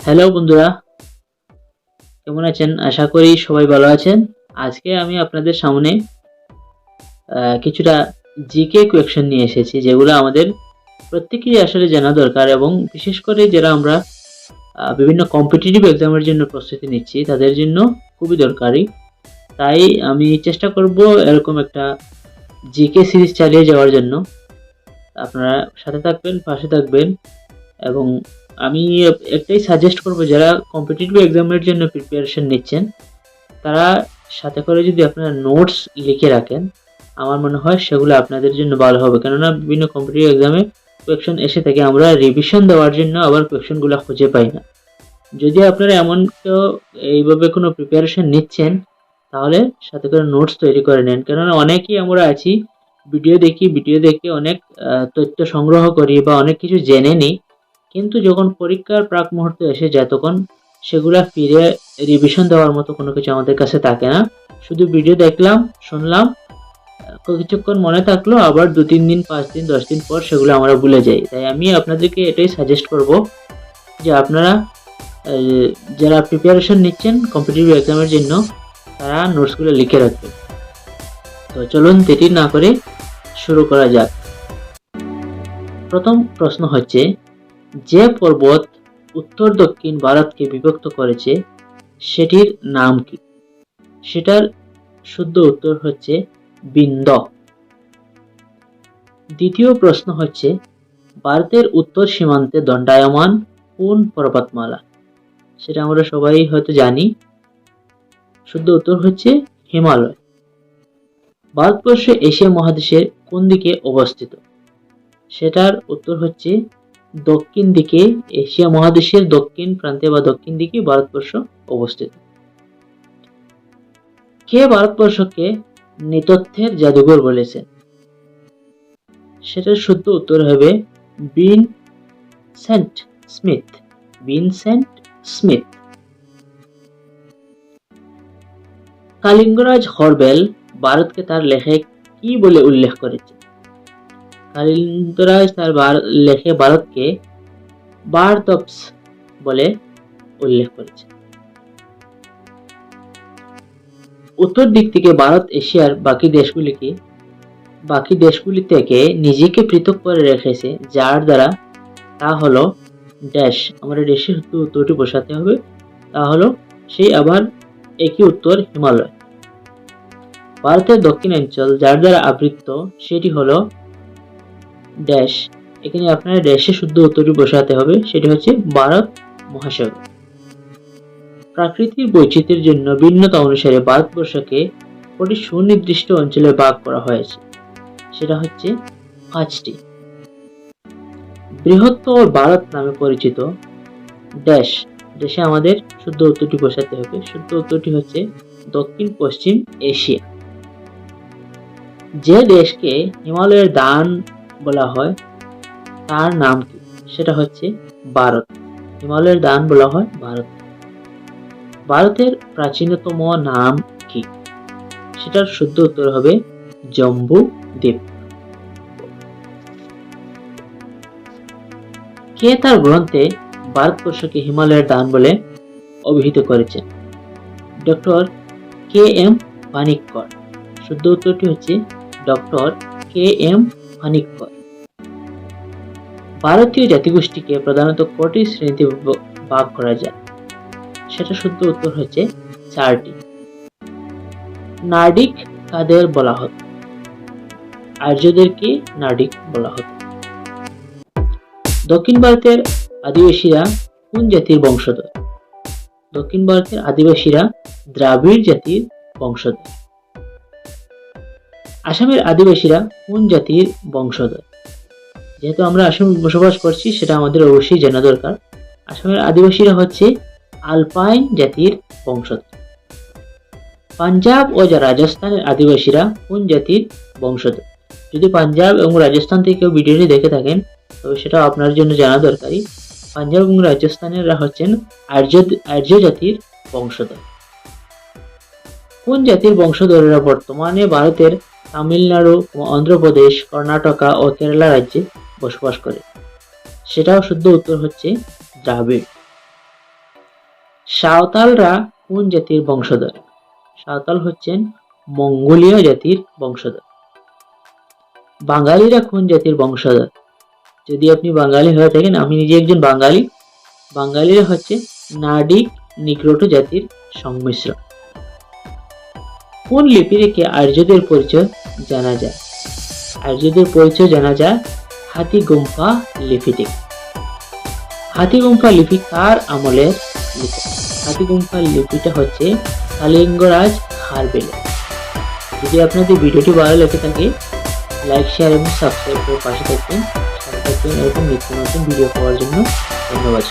Hello বন্ধুরা, কেমন আছেন? আশা করি সবাই ভালো আছেন। আজকে আমি আপনাদের সামনে কিছুটা জিকে কোয়েকশন নিয়ে এসেছি, যেগুলো আমাদের প্রত্যেকেরই আসলে জানা দরকার, এবং বিশেষ করে যারা আমরা বিভিন্ন কম্পিটিটিভ এক্সামের জন্য প্রস্তুতি নিচ্ছি তাদের জন্য খুবই দরকারি। তাই আমি চেষ্টা করব এরকম একটা জিকে সিরিজ চালিয়ে যাওয়ার জন্য। আপনারা সাথে থাকবেন, পাশে থাকবেন, এবং আমি একটাই সাজেস্ট করব, যারা কম্পিটিটিভ এক্সামের জন্য প্রিপারেশন নিচ্ছেন তারা সাথে করে যদি আপনারা নোটস লিখে রাখেন, আমার মনে হয় সেগুলো আপনাদের জন্য ভালো হবে। কেননা বিভিন্ন কম্পিটিটিভ এক্সামে কোয়েকশন এসে থাকে, আমরা রিভিশন দেওয়ার জন্য আবার কোয়েকশনগুলো খুঁজে পাই না। যদি আপনারা এমন কেউ এইভাবে কোনো প্রিপারেশন নিচ্ছেন, তাহলে সাথে করে নোটস তৈরি করে নেন। কেননা অনেকেই আমরা আছি, ভিডিও দেখে অনেক তথ্য সংগ্রহ করি বা অনেক কিছু জেনে নিই, কিন্তু যখন পরীক্ষার প্রাক মুহূর্তে এসে যায় তখন সেগুলা ফিরে রিভিশন দেওয়ার মতো কোনো কিছু আমাদের কাছে থাকে না। শুধু ভিডিও দেখলাম, শুনলাম, কিছুক্ষণ মনে থাকলো, আবার 2-3 দিন, 5 দিন, 10 দিন পর সেগুলো আমরা ভুলে যাই। তাই আমি আপনাদেরকে এটাই সাজেস্ট করব যে আপনারা যারা প্রিপারেশন নিচ্ছেন কম্পিটিটিভ এক্সামের জন্য, তারা নোটসগুলো লিখে রাখবেন। তো চলুন দেরি না করে শুরু করা যাক। প্রথম প্রশ্ন হচ্ছে, যে পর্বত উত্তর দক্ষিণ ভারতকে বিভক্ত করেছে সেটির নাম কি? সেটার শুদ্ধ উত্তর হচ্ছে বিন্ধ্য। দ্বিতীয় প্রশ্ন হচ্ছে, ভারতের উত্তর সীমান্তে দণ্ডায়মান কোন পর্বতমালা? সেটা আমরা সবাই হয়তো জানি, শুদ্ধ উত্তর হচ্ছে হিমালয়। ভারতবর্ষ এশিয়া মহাদেশের কোন দিকে অবস্থিত? সেটার উত্তর হচ্ছে দক্ষিণ দিকে। এশিয়া মহাদেশের দক্ষিণ প্রান্তে বা দক্ষিণ দিকে ভারতবর্ষ অবস্থিত। কে ভারতবর্ষকে নৃতত্ত্বের জাদুঘর বলেছেন? সেটার শুদ্ধ উত্তর হবে Vincent Smith. Vincent Smith. Kalingaraj হরবেল ভারতকে তার লেখায় কি বলে উল্লেখ করেছে? কালিঙ্গরাজ তার লেখে ভারতকে ভারতবর্ষ বলে উল্লেখ করেছে। উত্তর দিক থেকে ভারত এশিয়ার বাকি দেশগুলি থেকে নিজেকে পৃথক করে রেখেছে, যার দ্বারা তা হলো ড্যাশ। আমরা দেশের উত্তরটি বসাতে হবে, তা হলো সেই আবার একই উত্তর হিমালয়। ভারতের দক্ষিণাঞ্চল যার দ্বারা আবৃত সেটি হলো ড্যাশ। এখানে আপনার ড্যাশের শুদ্ধ উত্তরটি বসাতে হবে, সেটি হচ্ছে ভারত মহাসাগর। প্রাকৃতিক বৈচিত্র্যের জন্য ভিন্নতা অনুসারে ভারতবর্ষকে কটি সুনির্দিষ্ট অঞ্চলে ভাগ করা হয়েছে? সেটা হচ্ছে 5টি। বৃহত্তর ভারত নামে পরিচিত ড্যাশ। দেশে আমাদের শুদ্ধ উত্তরটি বসাতে হবে, শুদ্ধ উত্তরটি হচ্ছে দক্ষিণ পশ্চিম এশিয়া। যে দেশকে হিমালয়ের দান বলা হয় তার নাম কি? সেটা হচ্ছে ভারত। হিমালয়ের দান বলা হয় ভারত। ভারতের প্রাচীনতম নাম কি? সেটার শুদ্ধ উত্তর হবে জম্বু দ্বীপ। কে তার গ্রন্থে ভারতবর্ষকে হিমালয়ের দান বলে অভিহিত করেছেন? Doctor K M Panikkar. শুদ্ধ উত্তরটি হচ্ছে ডক্টর কে এম পানিক্কর। ভারতীয় জাতিগোষ্ঠীকে প্রধানত কটি শ্রেণীতে ভাগ করা যায়? সেটা শুদ্ধ উত্তর হচ্ছে 4টি। নার্ডিক কাদের বলা হতো? আর্যদেরকে নার্ডিক বলা হতো। দক্ষিণ ভারতের আদিবাসীরা কোন জাতির বংশধর? দক্ষিণ ভারতের আদিবাসীরা দ্রাবিড় জাতির বংশধর। আসামের আদিবাসীরা কোন জাতির বংশধর? যেহেতু আমরা আসামে বসবাস করছি, সেটা আমাদের অবশ্যই জানা দরকার। আসামের আদিবাসীরা হচ্ছে আলপাইন জাতির বংশধর। পাঞ্জাব ও রাজস্থানের আদিবাসীরা কোন জাতির বংশধর? যদি পাঞ্জাব এবং রাজস্থান থেকে কেউ ভিডিওটি দেখে থাকেন, তবে সেটা আপনার জন্য জানা দরকারি। পাঞ্জাব এবং রাজস্থানেরা হচ্ছেন আর্য জাতির বংশধর। কোন জাতির বংশধরেরা বর্তমানে ভারতের তামিলনাড়ু, অন্ধ্রপ্রদেশ, কর্ণাটকা ও কেরালা রাজ্যে বসবাস করে? সেটাও শুদ্ধ উত্তর হচ্ছে দ্রাবিড়। সাঁওতালরা কোন জাতির বংশধর? সাঁওতাল হচ্ছেন মঙ্গোলীয় জাতির বংশধর। বাঙালিরা কোন জাতির বংশধর? যদি আপনি বাঙালি হয়ে থাকেন, আমি নিজে একজন বাঙালি, বাঙালিরা হচ্ছে নার্ডিক নিগ্রোটো জাতির সংমিশ্রণ। কোন লিপি রেখে আর্যদের পরিচয় জানা যায়? আর্যদের পরিচয় জানা যায় হাতিগুম্ফা লিপি থেকে। হাতিগুম্ফা লিপি কার আমলের লিপি? হাতিগুম্ফা লিপিটা হচ্ছে কালিঙ্গরাজ খারবেলের। যদি আপনাদের ভিডিওটি ভালো লেগে থাকে, লাইক, শেয়ার এবং সাবস্ক্রাইব করে পাশে থাকবেন, সাথে থাকবেন এরকম নিত্য নতুন ভিডিও পাওয়ার জন্য। ধন্যবাদ।